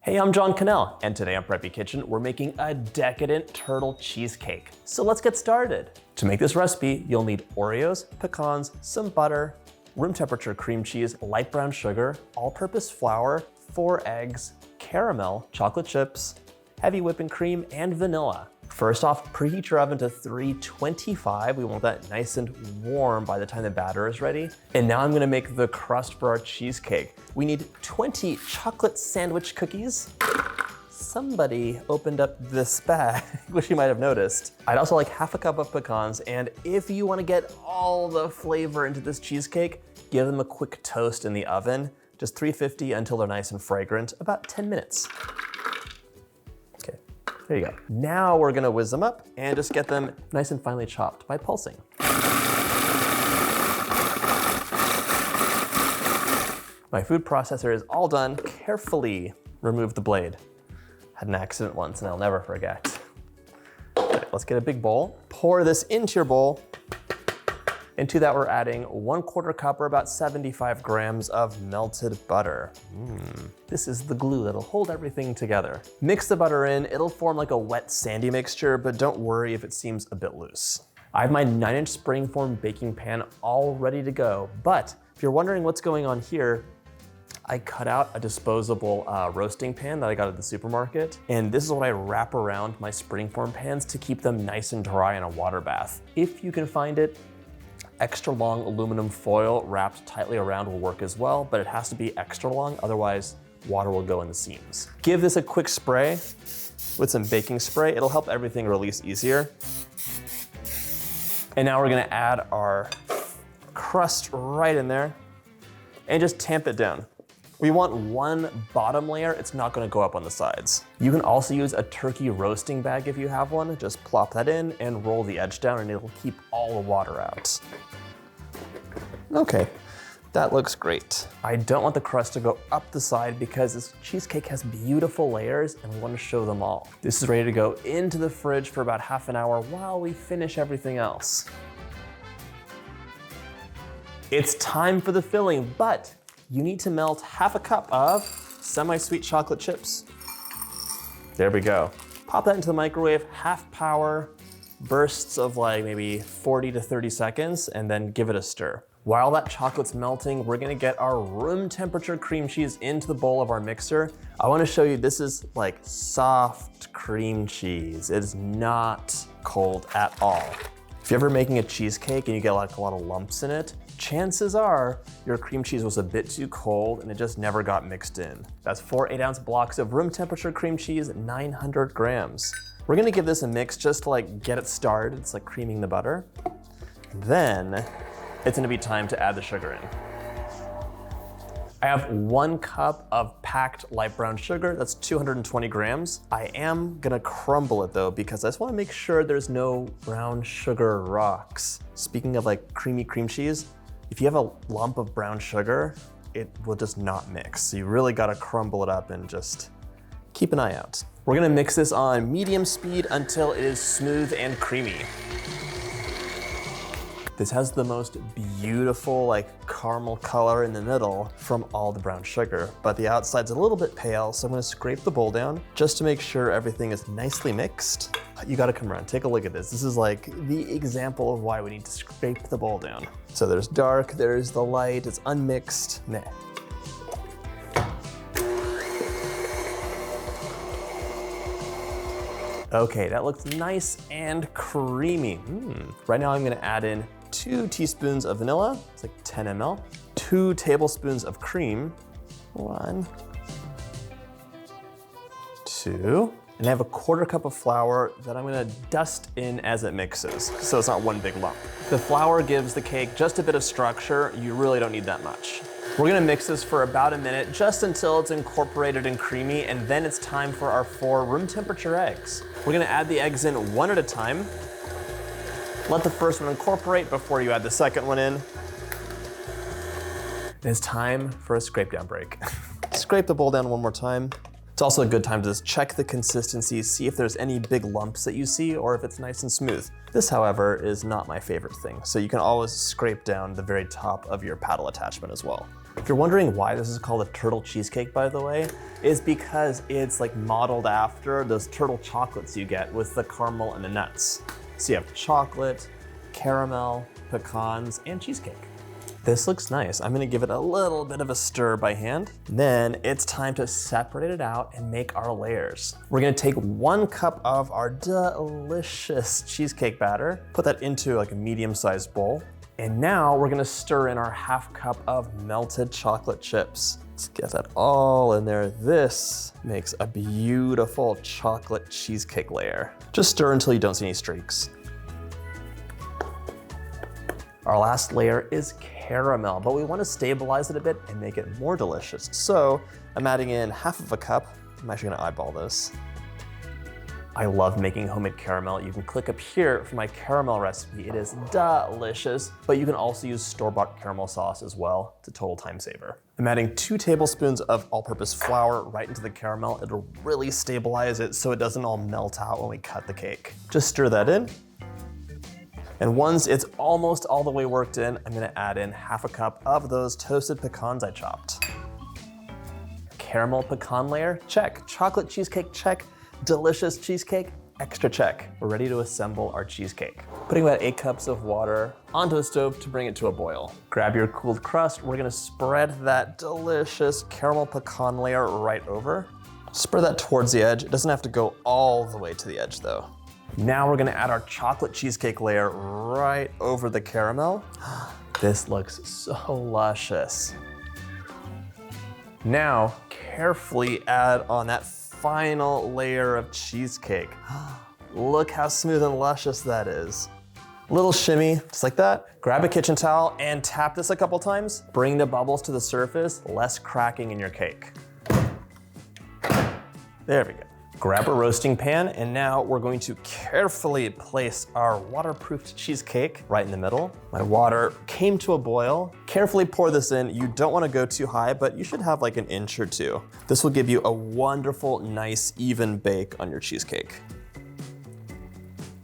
Hey, I'm John Cannell, and today on Preppy Kitchen, we're making a decadent turtle cheesecake. So let's get started. To make this recipe, you'll need Oreos, pecans, some butter, room temperature cream cheese, light brown sugar, all-purpose flour, 4 eggs, caramel, chocolate chips, heavy whipping cream, and vanilla. First off, preheat your oven to 325. We want that nice and warm by the time the batter is ready. And now I'm gonna make the crust for our cheesecake. We need 20 chocolate sandwich cookies. Somebody opened up this bag, which you might have noticed. I'd also like half a cup of pecans, and if you wanna get all the flavor into this cheesecake, give them a quick toast in the oven, just 350 until they're nice and fragrant, about 10 minutes. There you go. Now we're gonna whiz them up and just get them nice and finely chopped by pulsing. My food processor is all done. Carefully remove the blade. Had an accident once and I'll never forget. Okay, let's get a big bowl. Pour this into your bowl. Into that, we're adding 1/4 cup or about 75 grams of melted butter. This is the glue that'll hold everything together. Mix the butter in, it'll form like a wet, sandy mixture, but don't worry if it seems a bit loose. I have my 9-inch spring-form baking pan all ready to go, but if you're wondering what's going on here, I cut out a disposable roasting pan that I got at the supermarket, and this is what I wrap around my spring-form pans to keep them nice and dry in a water bath. If you can find it, extra long aluminum foil wrapped tightly around will work as well, but it has to be extra long, otherwise water will go in the seams. Give this a quick spray with some baking spray. It'll help everything release easier. And now we're gonna add our crust right in there and just tamp it down. We want one bottom layer, it's not gonna go up on the sides. You can also use a turkey roasting bag if you have one. Just plop that in and roll the edge down and it'll keep all the water out. Okay, that looks great. I don't want the crust to go up the side because this cheesecake has beautiful layers and we want to show them all. This is ready to go into the fridge for about half an hour while we finish everything else. It's time for the filling, but you need to melt half a cup of semi-sweet chocolate chips. There we go. Pop that into the microwave, half power, bursts of like maybe 40 to 30 seconds, and then give it a stir. While that chocolate's melting, we're gonna get our room temperature cream cheese into the bowl of our mixer. I wanna show you, this is like soft cream cheese. It is not cold at all. If you're ever making a cheesecake and you get like a lot of lumps in it, chances are your cream cheese was a bit too cold and it just never got mixed in. That's 4 8-ounce blocks of room temperature cream cheese, 900 grams. We're gonna give this a mix just to like get it started. It's like creaming the butter. Then it's gonna be time to add the sugar in. I have 1 cup of packed light brown sugar, that's 220 grams. I am gonna crumble it though, because I just wanna make sure there's no brown sugar rocks. Speaking of like creamy cream cheese, if you have a lump of brown sugar, it will just not mix. So you really gotta crumble it up and just keep an eye out. We're gonna mix this on medium speed until it is smooth and creamy. This has the most beautiful like caramel color in the middle from all the brown sugar, but the outside's a little bit pale, so I'm gonna scrape the bowl down just to make sure everything is nicely mixed. You gotta come around, take a look at this. This is like the example of why we need to scrape the bowl down. So there's dark, there's the light, it's unmixed. Meh. Okay, that looks nice and creamy. Right now I'm gonna add in 2 teaspoons of vanilla, it's like 10 ml, 2 tablespoons of cream, 1, 2, and I have a 1/4 cup of flour that I'm gonna dust in as it mixes, so it's not one big lump. The flour gives the cake just a bit of structure, you really don't need that much. We're gonna mix this for about a minute, just until it's incorporated and creamy, and then it's time for our 4 room temperature eggs. We're gonna add the eggs in one at a time. Let the first one incorporate before you add the second one in. It's time for a scrape down break. Scrape the bowl down one more time. It's also a good time to just check the consistency, see if there's any big lumps that you see or if it's nice and smooth. This, however, is not my favorite thing, so you can always scrape down the very top of your paddle attachment as well. If you're wondering why this is called a turtle cheesecake, by the way, is because it's like modeled after those turtle chocolates you get with the caramel and the nuts. So you have chocolate, caramel, pecans, and cheesecake. This looks nice. I'm gonna give it a little bit of a stir by hand. Then it's time to separate it out and make our layers. We're gonna take 1 cup of our delicious cheesecake batter, put that into like a medium-sized bowl. And now we're gonna stir in our 1/2 cup of melted chocolate chips. Let's get that all in there. This makes a beautiful chocolate cheesecake layer. Just stir until you don't see any streaks. Our last layer is caramel, but we want to stabilize it a bit and make it more delicious. So I'm adding in 1/2 cup. I'm actually gonna eyeball this. I love making homemade caramel. You can click up here for my caramel recipe. It is delicious, but you can also use store-bought caramel sauce as well. It's a total time saver. I'm adding 2 tablespoons of all-purpose flour right into the caramel. It'll really stabilize it so it doesn't all melt out when we cut the cake. Just stir that in. And once it's almost all the way worked in, I'm gonna add in 1/2 cup of those toasted pecans I chopped. Caramel pecan layer, check. Chocolate cheesecake, check. Delicious cheesecake, extra check. We're ready to assemble our cheesecake. Putting about 8 cups of water onto a stove to bring it to a boil. Grab your cooled crust. We're gonna spread that delicious caramel pecan layer right over. Spread that towards the edge. It doesn't have to go all the way to the edge though. Now we're gonna add our chocolate cheesecake layer right over the caramel. This looks so luscious. Now, carefully add on that final layer of cheesecake. Look how smooth and luscious that is. Little shimmy, just like that. Grab a kitchen towel and tap this a couple times. Bring the bubbles to the surface, less cracking in your cake. There we go. Grab a roasting pan, and now we're going to carefully place our waterproofed cheesecake right in the middle. My water came to a boil. Carefully pour this in. You don't want to go too high, but you should have like 1 inch or 2. This will give you a wonderful, nice, even bake on your cheesecake.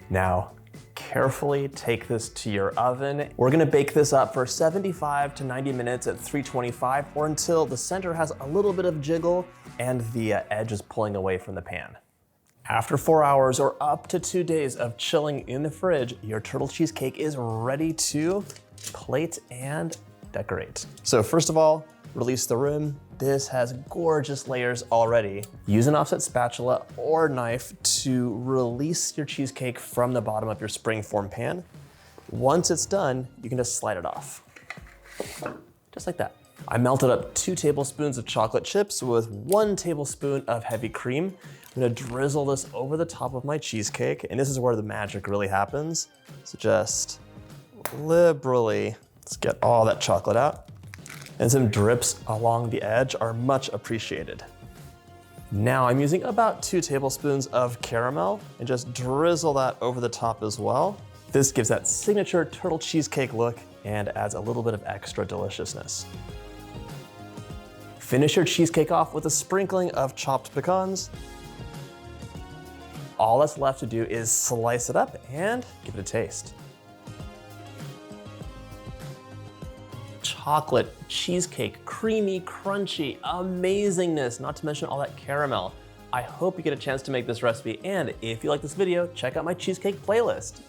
Now, carefully take this to your oven. We're gonna bake this up for 75 to 90 minutes at 325 or until the center has a little bit of jiggle and the edge is pulling away from the pan. After 4 hours or up to 2 days of chilling in the fridge, your turtle cheesecake is ready to plate and decorate. So first of all, release the rim. This has gorgeous layers already. Use an offset spatula or knife to release your cheesecake from the bottom of your springform pan. Once it's done, you can just slide it off. Just like that. I melted up 2 tablespoons of chocolate chips with 1 tablespoon of heavy cream. I'm gonna drizzle this over the top of my cheesecake, and this is where the magic really happens. So just liberally, let's get all that chocolate out. And some drips along the edge are much appreciated. Now I'm using about 2 tablespoons of caramel and just drizzle that over the top as well. This gives that signature turtle cheesecake look and adds a little bit of extra deliciousness. Finish your cheesecake off with a sprinkling of chopped pecans. All that's left to do is slice it up and give it a taste. Chocolate cheesecake, creamy, crunchy, amazingness, not to mention all that caramel. I hope you get a chance to make this recipe, and if you like this video, check out my cheesecake playlist.